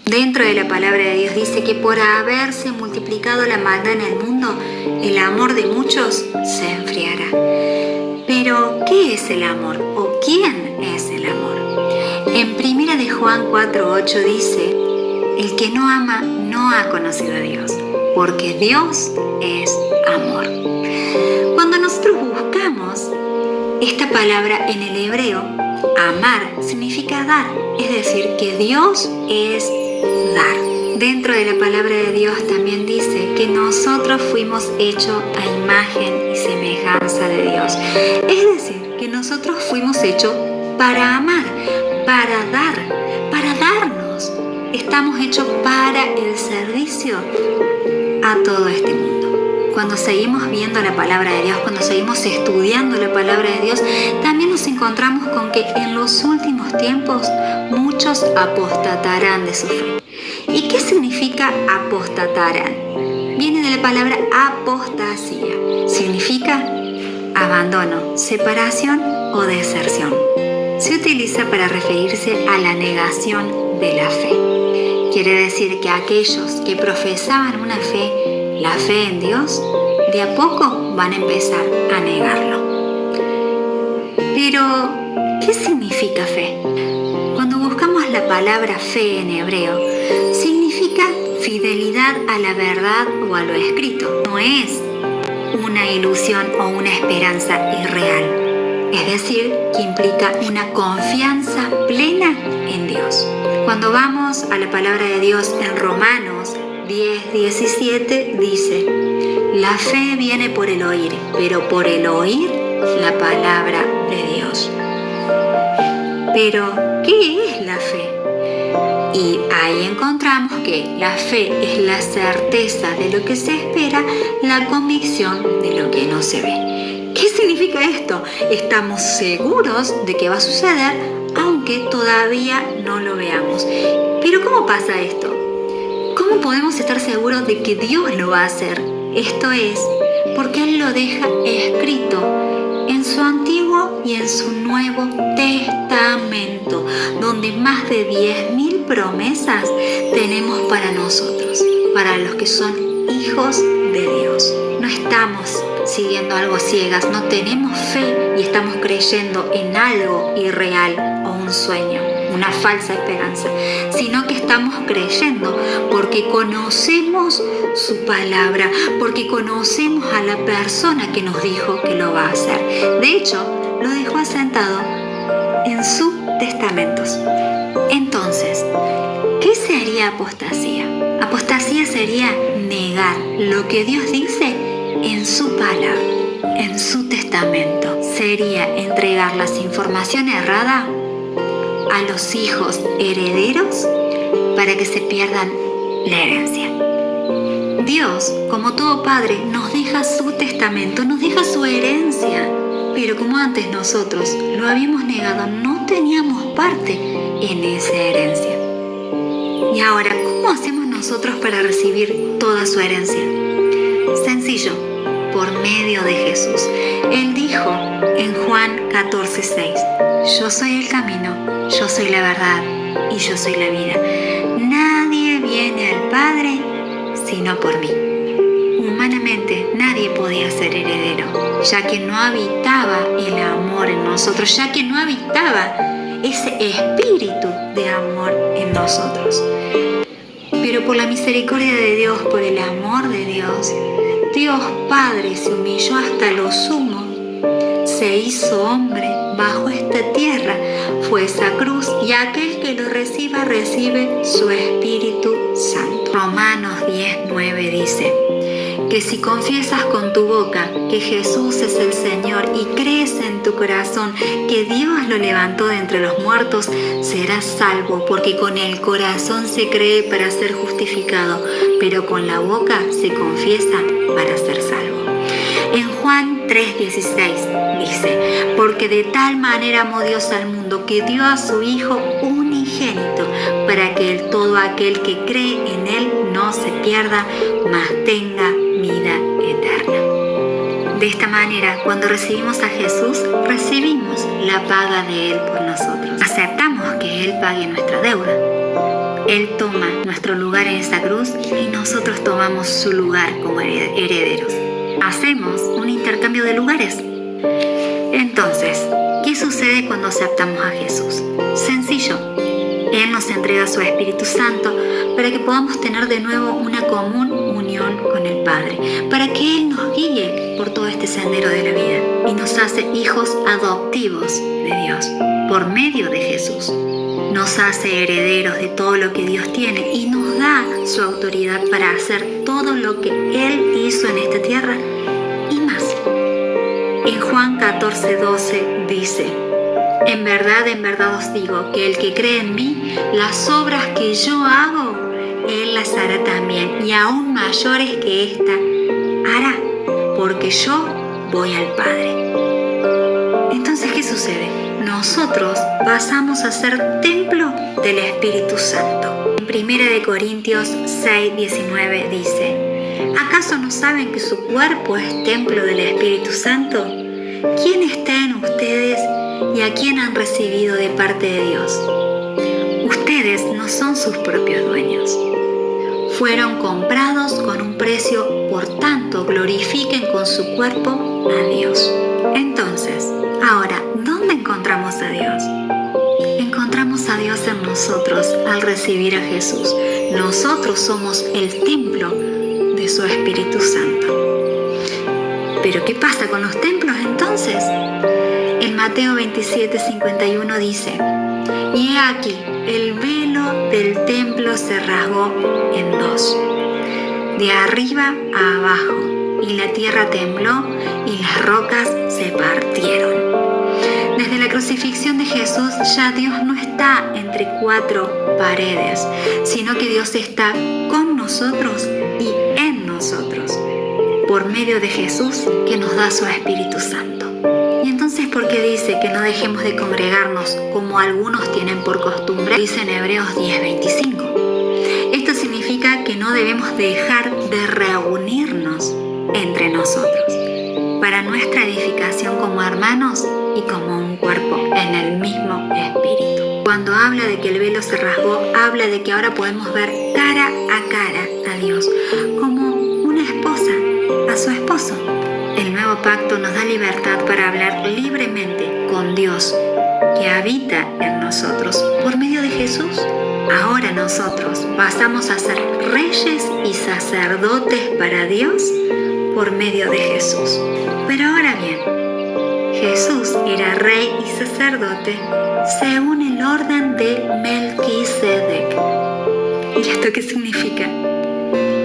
Dentro de la palabra de Dios dice que por haberse multiplicado la maldad en el mundo, el amor de muchos se enfriará. Pero, ¿qué es el amor? ¿O quién es el amor? En 1 de Juan 4:8 dice: el que no ama no ha conocido a Dios, porque Dios es amor. Cuando nosotros buscamos esta palabra en el hebreo, amar significa dar, es decir, que Dios es dar. Dentro de la palabra de Dios también dice que nosotros fuimos hechos a imagen y semejanza de Dios. Es decir, que nosotros fuimos hechos para amar, para darnos. Estamos hechos para el servicio a todo este mundo. Cuando seguimos viendo la palabra de Dios, cuando seguimos estudiando la palabra de Dios, también nos encontramos con que en los últimos tiempos muchos apostatarán de su fe. ¿Y qué significa apostatarán? Viene de la palabra apostasía. Significa abandono, separación o deserción. Se utiliza para referirse a la negación de la fe. Quiere decir que aquellos que profesaban una fe, la fe en Dios, de a poco van a empezar a negarlo. Pero, ¿qué significa fe? Cuando buscamos la palabra fe en hebreo, significa fidelidad a la verdad o a lo escrito. No es una ilusión o una esperanza irreal. Es decir, que implica una confianza plena en Dios. Cuando vamos a la palabra de Dios en Romanos 10:17 dice: la fe viene por el oír, pero por el oír la palabra de Dios. Pero, ¿qué es la fe? Y ahí encontramos que la fe es la certeza de lo que se espera, la convicción de lo que no se ve. ¿Qué significa esto? Estamos seguros de que va a suceder, aunque todavía no lo veamos. Pero ¿cómo pasa esto? ¿Cómo podemos estar seguros de que Dios lo va a hacer? Esto es porque Él lo deja escrito en su Antiguo y en su Nuevo Testamento, donde más de 10.000 promesas tenemos para nosotros, para los que son hijos de Dios. No estamos siguiendo algo ciegas, no tenemos fe y estamos creyendo en algo irreal o un sueño, una falsa esperanza, sino que estamos creyendo porque conocemos su palabra, porque conocemos a la persona que nos dijo que lo va a hacer. De hecho, lo dejó asentado en sus testamentos. Entonces, ¿qué sería apostasía? Apostasía sería negar lo que Dios dice en su palabra, en su testamento. Sería entregar las informaciones erradas a los hijos herederos para que se pierdan la herencia. Dios, como todo padre, nos deja su testamento, nos deja su herencia. Pero como antes nosotros lo habíamos negado, no teníamos parte en esa herencia. Y ahora, ¿cómo hacemos nosotros para recibir toda su herencia? Sencillo, por medio de Jesús. Él dijo en Juan 14:6: yo soy el camino, yo soy la verdad y yo soy la vida. Nadie viene al Padre sino por mí. Humanamente nadie podía ser heredero, ya que no habitaba el amor en nosotros, ya que no habitaba ese espíritu de amor en nosotros. Pero por la misericordia de Dios, por el amor de Dios, Dios Padre se humilló hasta lo sumo, se hizo hombre bajo esta tierra, fue esa cruz, y aquel que lo reciba, recibe su Espíritu Santo. Romanos 10:9 dice que si confiesas con tu boca que Jesús es el Señor y crees en tu corazón que Dios lo levantó de entre los muertos, serás salvo, porque con el corazón se cree para ser justificado, pero con la boca se confiesa para ser salvo. En Juan 3:16 dice: porque de tal manera amó Dios al mundo que dio a su Hijo unigénito, para que todo aquel que cree en Él no se pierda, mas tenga vida eterna. De esta manera, cuando recibimos a Jesús, recibimos la paga de Él por nosotros. Aceptamos que Él pague nuestra deuda. Él toma nuestro lugar en esa cruz y nosotros tomamos su lugar como herederos. Hacemos un intercambio de lugares. Entonces, ¿qué sucede cuando aceptamos a Jesús? Sencillo. Él nos entrega su Espíritu Santo para que podamos tener de nuevo una común unión con el Padre, para que Él nos guíe por todo este sendero de la vida y nos hace hijos adoptivos de Dios por medio de Jesús. Nos hace herederos de todo lo que Dios tiene y nos da su autoridad para hacer todo lo que Él hizo en esta tierra y más. En Juan 14:12 dice: en verdad os digo que el que cree en mí, las obras que yo hago, Él las hará también, y aún mayores que esta hará, porque yo voy al Padre. Entonces, ¿qué sucede? Nosotros pasamos a ser templo del Espíritu Santo. En 1 Corintios 6:19 dice: ¿acaso no saben que su cuerpo es templo del Espíritu Santo? ¿Quién está en ustedes y a quién han recibido de parte de Dios? Ustedes no son sus propios dueños. Fueron comprados con un precio, por tanto, glorifiquen con su cuerpo a Dios. Entonces, ahora, ¿dónde encontramos a Dios? Encontramos a Dios en nosotros al recibir a Jesús. Nosotros somos el templo de su Espíritu Santo. ¿Pero qué pasa con los templos entonces? En Mateo 27:51 dice: y he aquí, el velo del templo se rasgó en dos, de arriba a abajo, y la tierra tembló y las rocas se partieron. Desde la crucifixión de Jesús ya Dios no está entre cuatro paredes, sino que Dios está con nosotros y en nosotros, por medio de Jesús que nos da su Espíritu Santo. Y entonces, ¿por qué dice que no dejemos de congregarnos como algunos tienen por costumbre? Dice en Hebreos 10:25. Esto significa que no debemos dejar de reunirnos entre nosotros para nuestra edificación como hermanos y como un cuerpo en el mismo espíritu. Cuando habla de que el velo se rasgó, habla de que ahora podemos ver cara a cara a Dios, como una esposa a su esposo. El nuevo pacto nos da libertad para hablar libremente con Dios, que habita en nosotros por medio de Jesús. Ahora nosotros pasamos a ser reyes y sacerdotes para Dios por medio de Jesús. Pero ahora bien, Jesús era rey y sacerdote según el orden de Melquisedec. ¿Y esto qué significa?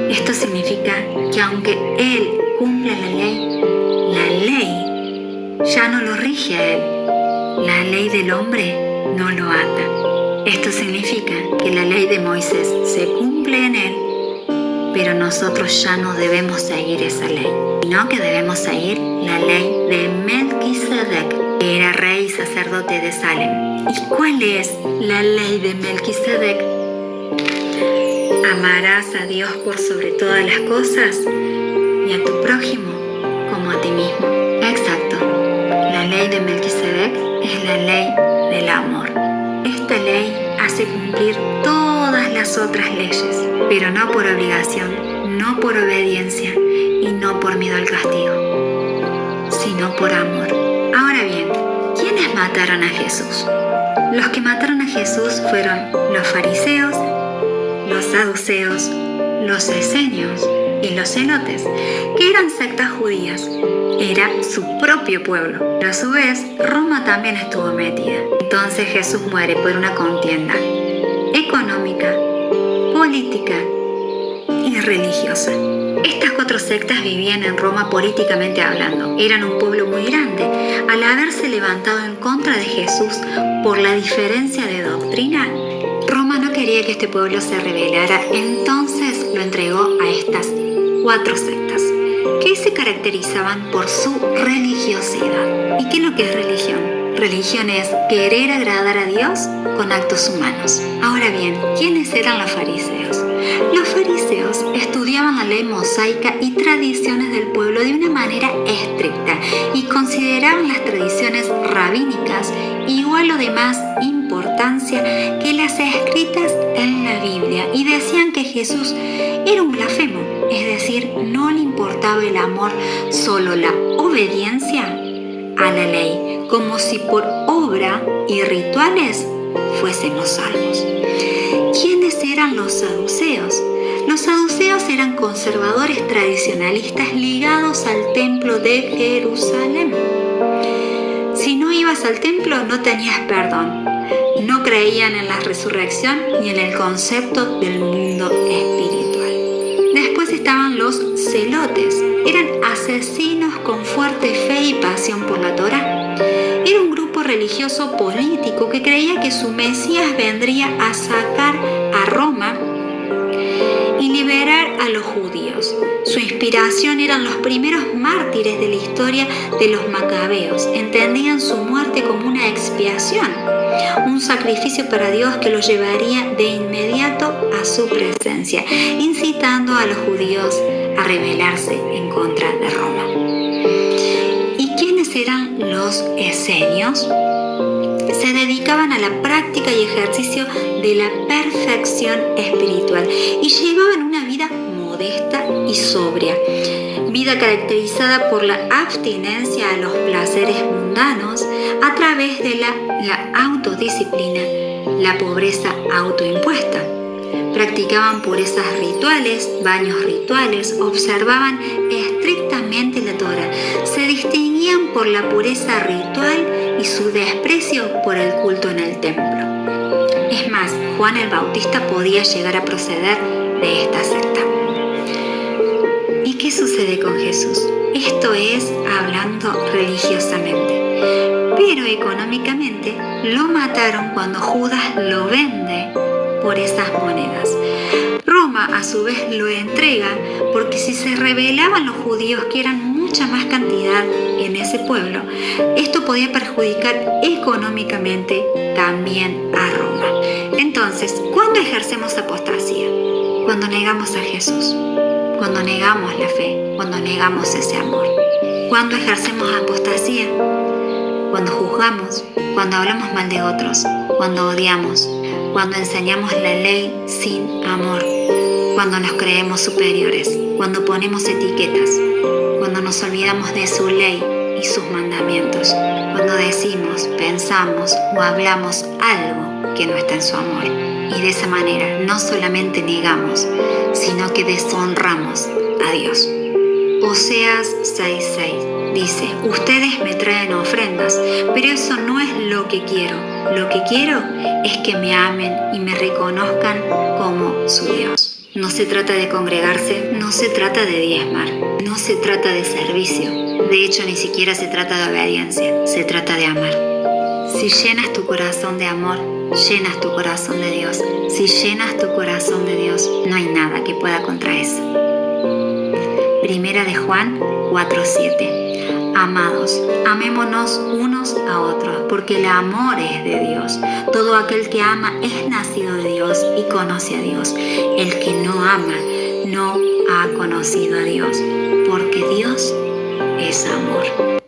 Esto significa que aunque Él cumpla la ley ya no lo rige a Él. La ley del hombre no lo ata. Esto significa que la ley de Moisés se cumple en Él, pero nosotros ya no debemos seguir esa ley, sino que debemos seguir la ley de Melquisedec, que era rey y sacerdote de Salem. ¿Y cuál es la ley de Melquisedec? Amarás a Dios por sobre todas las cosas y a tu prójimo como a ti mismo. Exacto. La ley de Melquisedec es la ley del amor. Esta ley hace cumplir todas las otras leyes, pero no por obligación, no por obediencia y no por miedo al castigo, sino por amor. Ahora bien, ¿quiénes mataron a Jesús? Los que mataron a Jesús fueron los fariseos, los saduceos, los esenios y los celotes, que eran sectas judías. Era su propio pueblo, pero a su vez Roma también estuvo metida. Entonces Jesús muere por una contienda económica, política y religiosa. Estas cuatro sectas vivían en Roma políticamente hablando. Eran un pueblo muy grande. Al haberse levantado en contra de Jesús por la diferencia de doctrina, Roma no quería que este pueblo se rebelara, entonces lo entregó a estas cuatro sectas, que se caracterizaban por su religiosidad. ¿Y qué es lo que es religión? Religión es querer agradar a Dios con actos humanos. Ahora bien, ¿quiénes eran los fariseos? Los fariseos estudiaban la ley mosaica y tradiciones del pueblo de una manera estricta y consideraban las tradiciones rabínicas igual o de más importantes importancia que las escritas en la Biblia y decían que Jesús era un blasfemo, es decir, no le importaba el amor, solo la obediencia a la ley, como si por obra y rituales fuésemos salvos. ¿Quiénes eran los saduceos? Los saduceos eran conservadores tradicionalistas ligados al templo de Jerusalén. Si no ibas al templo, no tenías perdón. No creían en la resurrección ni en el concepto del mundo espiritual. Después estaban los celotes. Eran asesinos con fuerte fe y pasión por la Torá. Era un grupo religioso político que creía que su Mesías vendría a sacar a Roma y liberar a los judíos. Su inspiración eran los primeros mártires de la historia de los macabeos. Entendían su muerte como una expiación, un sacrificio para Dios que los llevaría de inmediato a su presencia, incitando a los judíos a rebelarse en contra de Roma. ¿Y quiénes eran los esenios? Se dedicaban a la práctica y ejercicio de la perfección espiritual y llevaban una vida modesta y sobria, vida caracterizada por la abstinencia a los placeres mundanos a través de la autodisciplina, la pobreza autoimpuesta. Practicaban purezas rituales, baños rituales, observaban estrictamente la Torá, se distinguían por la pureza ritual y su desprecio por el culto en el templo. Es más, Juan el Bautista podía llegar a proceder de esta secta. ¿Y qué sucede con Jesús? Esto es hablando religiosamente. Pero económicamente lo mataron cuando Judas lo vende por esas monedas. Roma a su vez lo entrega porque si se rebelaban los judíos, que eran mucha más cantidad en ese pueblo, esto podía perjudicar económicamente también a Roma. Entonces, ¿cuándo ejercemos apostasía? Cuando negamos a Jesús, cuando negamos la fe, cuando negamos ese amor. ¿Cuándo ejercemos apostasía? Cuando juzgamos, cuando hablamos mal de otros, cuando odiamos, cuando enseñamos la ley sin amor, cuando nos creemos superiores, cuando ponemos etiquetas, cuando nos olvidamos de su ley y sus mandamientos, cuando decimos, pensamos o hablamos algo que no está en su amor. Y de esa manera no solamente negamos, sino que deshonramos a Dios. Oseas 6:6 dice: ustedes me traen ofrendas, pero eso no es lo que quiero. Lo que quiero es que me amen y me reconozcan como su Dios. No se trata de congregarse, no se trata de diezmar, no se trata de servicio. De hecho, ni siquiera se trata de obediencia, se trata de amar. Si llenas tu corazón de amor, llenas tu corazón de Dios. Si llenas tu corazón de Dios, no hay nada que pueda contra eso. Primera de Juan 4:7. Amados, amémonos unos a otros, porque el amor es de Dios. Todo aquel que ama es nacido de Dios y conoce a Dios. El que no ama no ha conocido a Dios, porque Dios es amor.